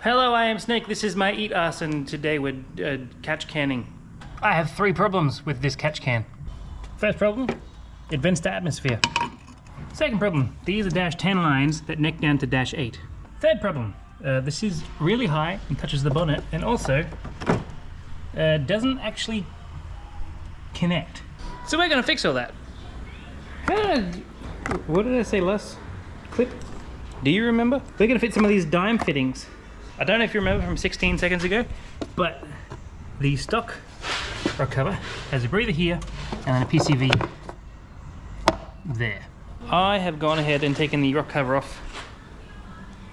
Hello, I am Snake. This is my Eat Us, and today we're catch canning. I have 3 problems with this catch can. First problem, it vents to atmosphere. Second problem, these are -10 lines that neck down to -8. Third problem, this is really high and touches the bonnet, and also doesn't actually connect. So we're gonna fix all that. What did I say last clip? Do you remember? We're gonna fit some of these DYME fittings. I don't know if you remember from 16 seconds ago, but the stock rock cover has a breather here and then a PCV there. I have gone ahead and taken the rock cover off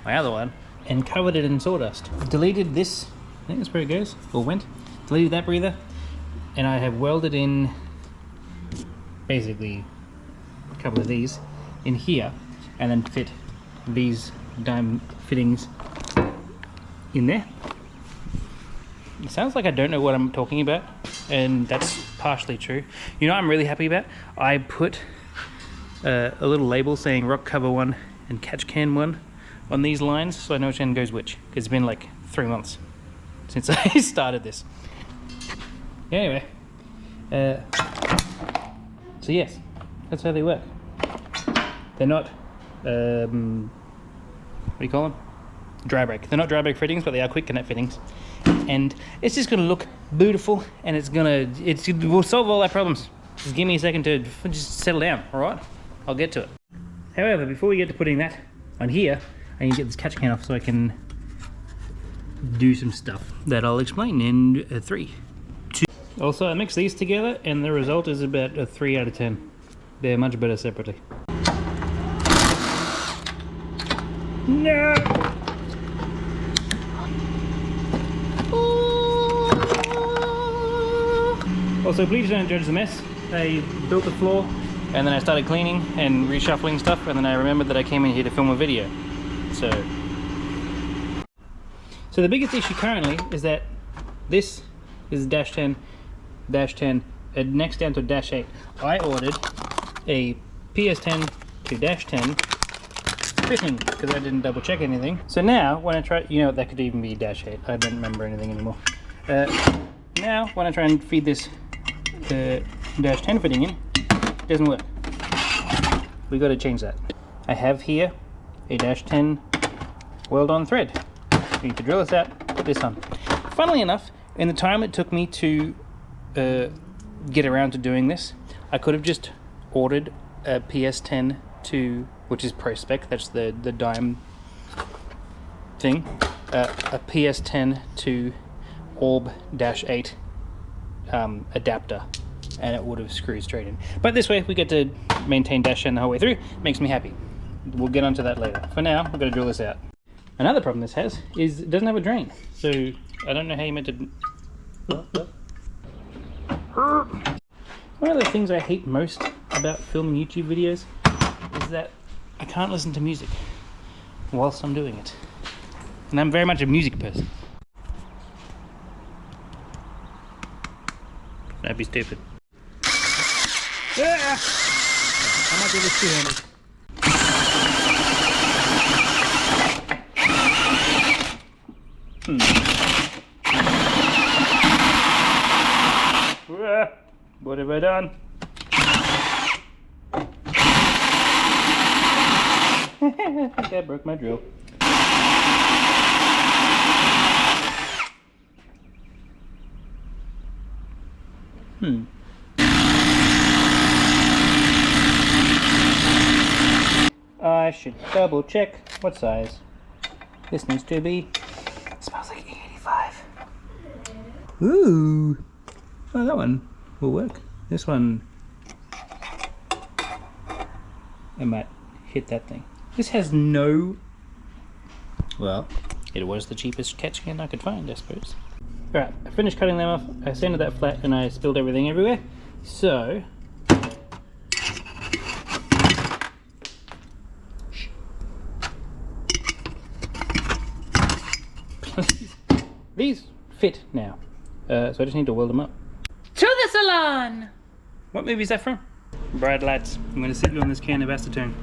my other one and covered it in sawdust. Deleted this, I think that's where it goes, or went. Deleted that breather, and I have welded in basically a couple of these in here, and then fit these DYME fittings in there. It sounds like I don't know what I'm talking about, and that's partially true. You know what I'm really happy about? I put a little label saying rock cover 1 and catch can 1 on these lines, so I know which end goes which, because it's been like 3 months since I started this. Anyway, so yes, that's how they work. They're not, what do you call them? Dry break. They're not dry break fittings, but they are quick connect fittings. And it's just gonna look beautiful, and we'll solve all our problems. Just give me a second to just settle down, all right? I'll get to it. However, before we get to putting that on here, I need to get this catch can off so I can do some stuff that I'll explain in 3, 2. Also, I mix these together, and the result is about a 3 out of 10. They're much better separately. No! Also, please don't judge the mess. I built the floor, and then I started cleaning and reshuffling stuff, and then I remembered that I came in here to film a video. So the biggest issue currently is that this is -10, it necks down to -8. I ordered a PS10 to -10 fitting because I didn't double check anything. So now when I try, you know, that could even be -8. I don't remember anything anymore. Now when I try and feed this -10 fitting in, it doesn't work. We got to change that. I have here a -10 weld-on thread. We need to drill this out, put this on. Funnily enough, in the time it took me to get around to doing this, I could have just ordered a PS10 to, which is Pro Spec, that's the DYME thing, a PS10 to Orb -8 adapter, and it would have screwed straight in. But this way we get to maintain -10 the whole way through. Makes me happy. We'll get onto that later. For now, we're going to drill this out. Another problem this has is it doesn't have a drain, so I don't know how you meant to. One of the things I hate most about filming YouTube videos is that I can't listen to music whilst I'm doing it, and I'm very much a music person. That'd be stupid. Ah! I might do this two-handed. What have I done? I think I broke my drill. I should double check what size. This needs to be, it smells like 85. Ooh. Oh, that one will work. This one, I might hit that thing. This has no, well, it was the cheapest catch can I could find, I suppose. Alright, I finished cutting them off, I sanded that flat, and I spilled everything everywhere. So, these fit now. So I just need to weld them up. To the salon! What movie is that from? Bright lights. I'm going to sit you on this can of acetone.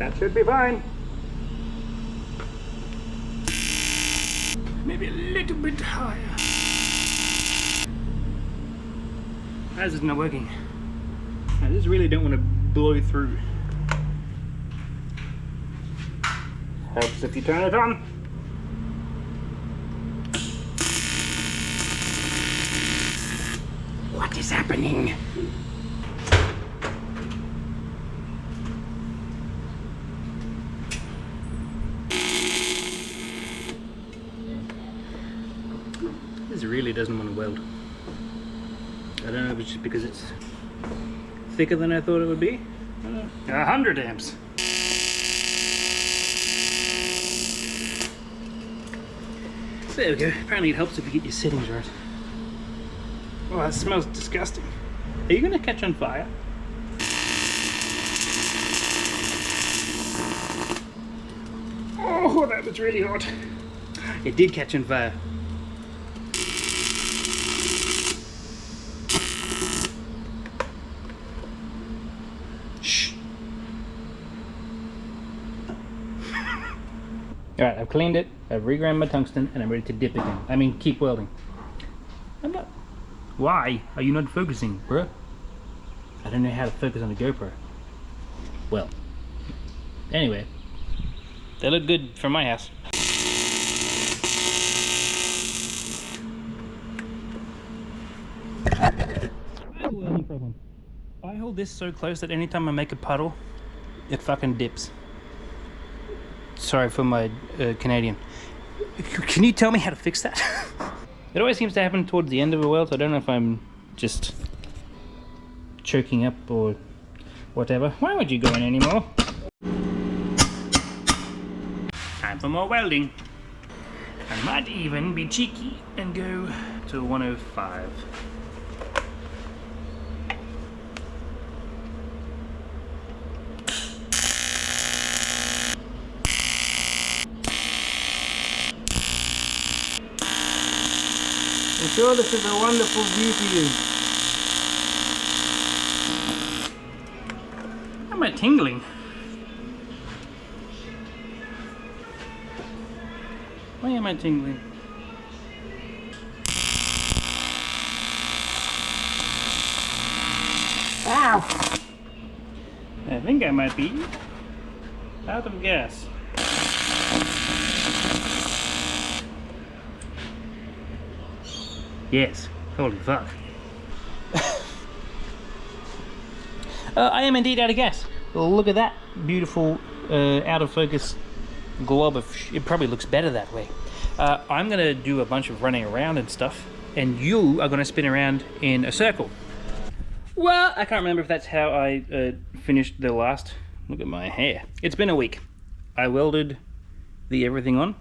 That should be fine. Maybe a little bit higher. As it's not working. I just really don't want to blow through. Helps if you turn it on. What is happening? This really doesn't want to weld. I don't know if it's just because it's thicker than I thought it would be. 100 amps. There we go. Apparently it helps if you get your settings right. Oh, that smells disgusting. Are you going to catch on fire? Oh, that was really hot. It did catch on fire. Shh. Alright, I've cleaned it, I've reground my tungsten, and I'm ready to dip again. I mean, keep welding. I'm not... Why are you not focusing, bruh? I don't know how to focus on a GoPro. Well, anyway, they look good from my house. I have a welding problem. I hold this so close that anytime I make a puddle, it fucking dips. Sorry for my Canadian. Can you tell me how to fix that? It always seems to happen towards the end of a weld, so I don't know if I'm just choking up or whatever. Why would you go in anymore? Time for more welding. I might even be cheeky and go to 105. I'm sure this is a wonderful view for you. How am I tingling? Why am I tingling? Ow! I think I might be out of gas. Yes, holy fuck. I am indeed out of gas. Look at that beautiful out of focus glob of it probably looks better that way. I'm gonna do a bunch of running around and stuff, and you are gonna spin around in a circle. Well, I can't remember if that's how I finished the last. Look at my hair. It's been a week. I welded the everything on.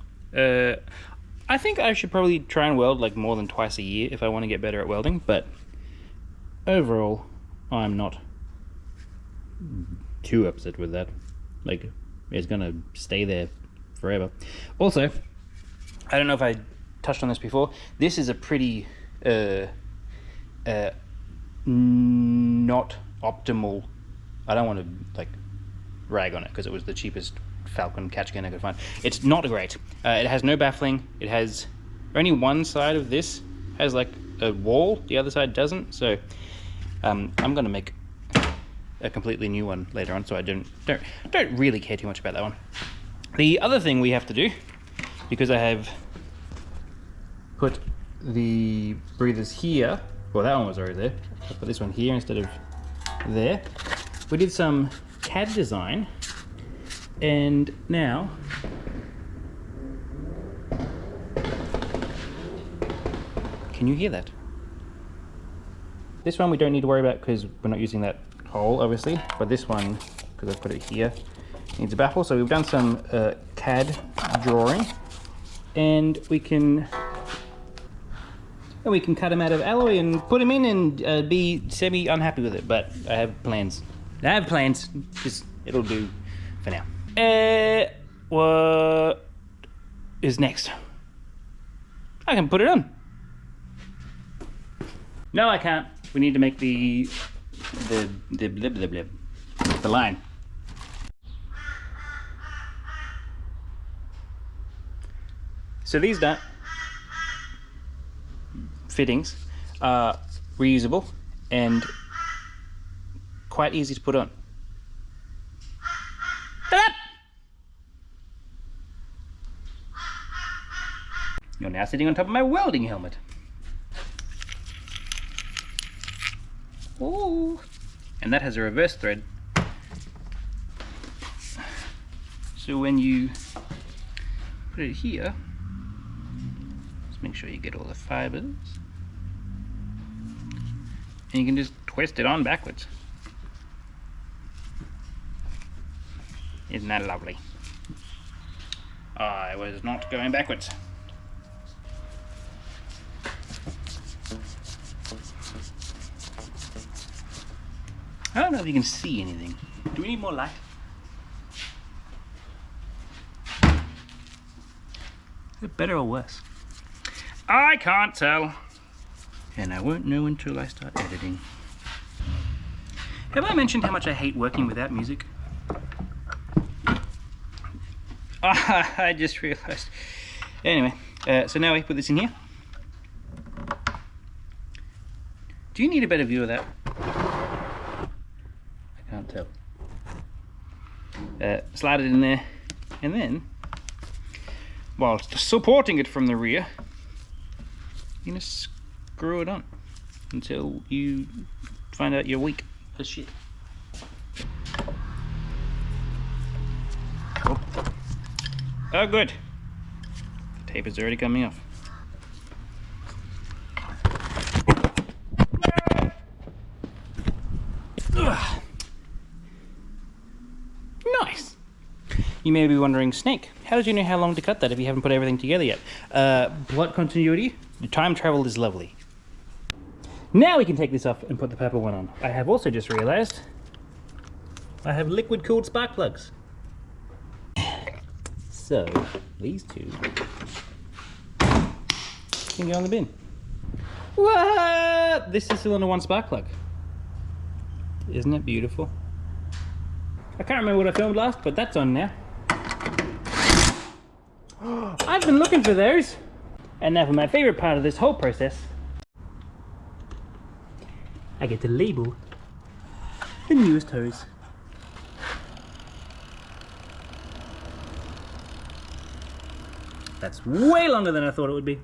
I think I should probably try and weld like more than twice a year if I want to get better at welding, but overall I'm not too upset with that. Like, it's gonna stay there forever. Also, I don't know if I touched on this before, this is a pretty not optimal. I don't want to like rag on it because it was the cheapest Falcon catch can I could find. It's not great. It has no baffling. It has only one side of this has like a wall, the other side doesn't. So I'm gonna make a completely new one later on, so I don't really care too much about that one. The other thing we have to do, because I have put the breathers here, well that one was already there, I put this one here instead of there. We did some CAD design, and now can you hear that? This one we don't need to worry about because we're not using that hole obviously, but this one, because I put it here, needs a baffle. So we've done some CAD drawing, and we can cut them out of alloy and put them in and be semi unhappy with it, but I have plans. Just it'll do for now. What is next? I can put it on. No, I can't. We need to make the line. So these fittings are reusable and quite easy to put on. You're now sitting on top of my welding helmet. Ooh. And that has a reverse thread. So when you put it here, just make sure you get all the fibers. And you can just twist it on backwards. Isn't that lovely? I was not going backwards. I don't know if you can see anything. Do we need more light? Is it better or worse? I can't tell. And I won't know until I start editing. Have I mentioned how much I hate working without music? I just realized. Anyway, so now we put this in here. Do you need a better view of that? I can't tell. Slide it in there, and then, while supporting it from the rear, you're gonna screw it on until you find out you're weak as shit. Oh, good. The tape is already coming off. Ugh. Nice. You may be wondering, Snake, how did you know how long to cut that if you haven't put everything together yet? Plot continuity, the time travel is lovely. Now we can take this off and put the purple one on. I have also just realized I have liquid cooled spark plugs. So these two can go in the bin. What? This is cylinder 1 spark plug. Isn't it beautiful? I can't remember what I filmed last, but that's on now. I've been looking for those. And now for my favorite part of this whole process. I get to label the newest hose. That's way longer than I thought it would be.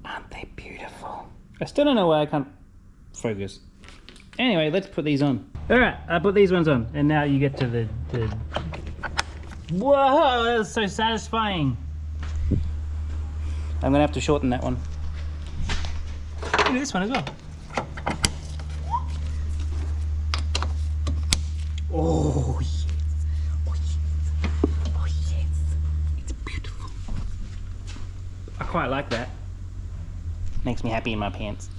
Aren't they beautiful? I still don't know why I can't focus. Anyway, let's put these on. Alright, I put these ones on, and now you get to the... Whoa, that was so satisfying. I'm gonna have to shorten that one. Do this one as well. Oh yes, oh yes, oh yes, it's beautiful. I quite like that. Makes me happy in my pants.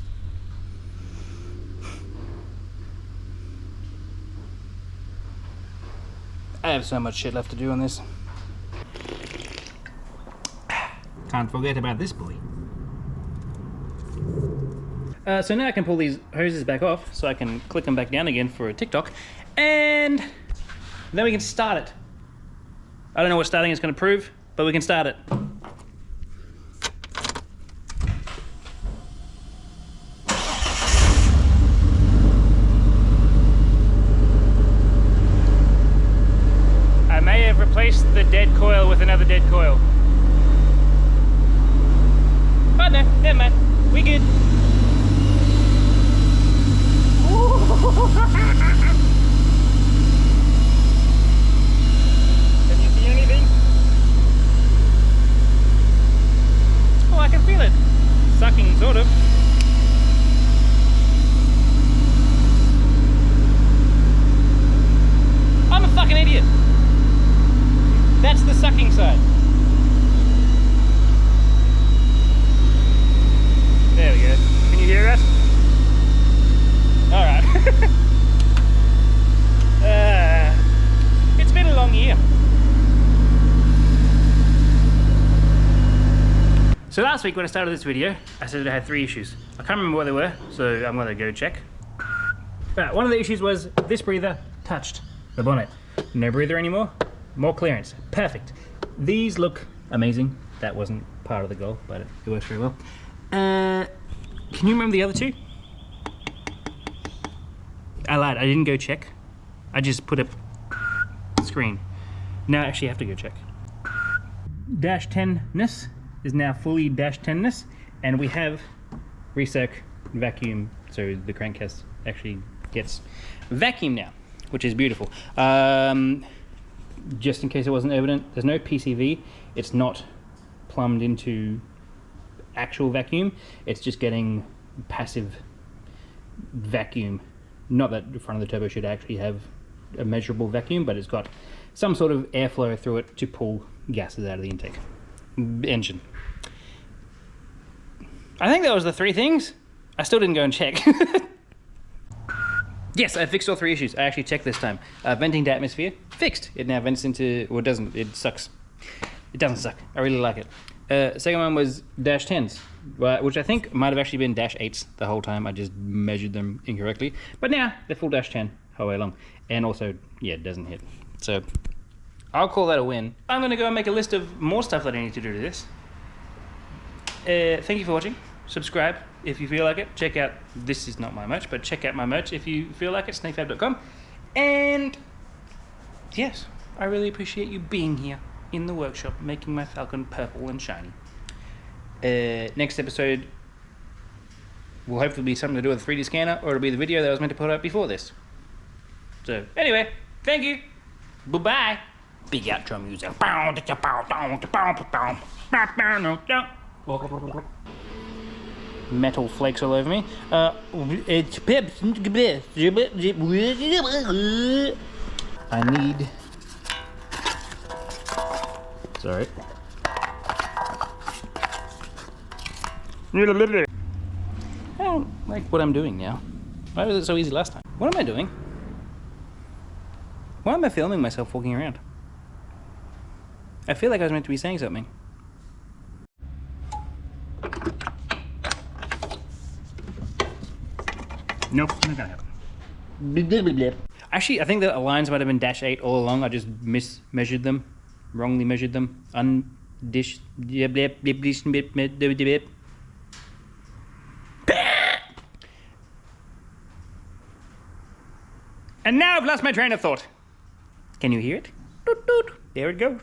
I have so much shit left to do on this. Can't forget about this boy. So now I can pull these hoses back off so I can click them back down again for a TikTok, and then we can start it. I don't know what starting is going to prove, but we can start it. I may have replaced the dead coil with another dead coil. Oh no, never mind, we good. Can you see anything? Oh, I can feel it. Sucking, sort of. I'm a fucking idiot. That's the sucking side. There we go. Can you hear us? Alright. It's been a long year. So last week when I started this video, I said I had 3 issues. I can't remember what they were, so I'm gonna go check. Right, one of the issues was this breather touched the bonnet. No breather anymore, more clearance. Perfect. These look amazing. That wasn't part of the goal, but it works very well. Can you remember the other two? I lied, I didn't go check. I just put a screen. Now I actually have to go check. Dash 10-ness is now fully dash 10-ness, and we have recirc vacuum, so the crankcase actually gets vacuum now, which is beautiful. Just in case it wasn't evident, there's no PCV. It's not plumbed into actual vacuum. It's just getting passive vacuum. Not that the front of the turbo should actually have a measurable vacuum, but it's got some sort of airflow through it to pull gases out of the intake engine. I think that was the three things. I still didn't go and check. Yes, I fixed all three issues. I actually checked this time. Venting to atmosphere, fixed. It now vents into, well, it doesn't, it sucks. It doesn't suck. I really like it. Second one was dash 10s, which I think might have actually been dash 8s the whole time. I just measured them incorrectly. But now they're full dash 10 whole way along. And also, yeah, it doesn't hit. So I'll call that a win. I'm going to go and make a list of more stuff that I need to do to this. Thank you for watching. Subscribe if you feel like it. Check out, this is not my merch, but check out my merch if you feel like it, snakefab.com. And yes, I really appreciate you being here in the workshop, making my Falcon purple and shiny. Next episode will hopefully be something to do with a 3D scanner, or it'll be the video that I was meant to put up before this. So anyway, thank you. Bye-bye. Big outro music. Metal flakes all over me. It's I need. Sorry. I don't like what I'm doing now. Why was it so easy last time? What am I doing? Why am I filming myself walking around? I feel like I was meant to be saying something. Nope, not gonna happen. Actually, I think the lines might have been dash 8 all along. I just mismeasured them, wrongly measured them. And now I've lost my train of thought. Can you hear it? Doot, doot. There it goes.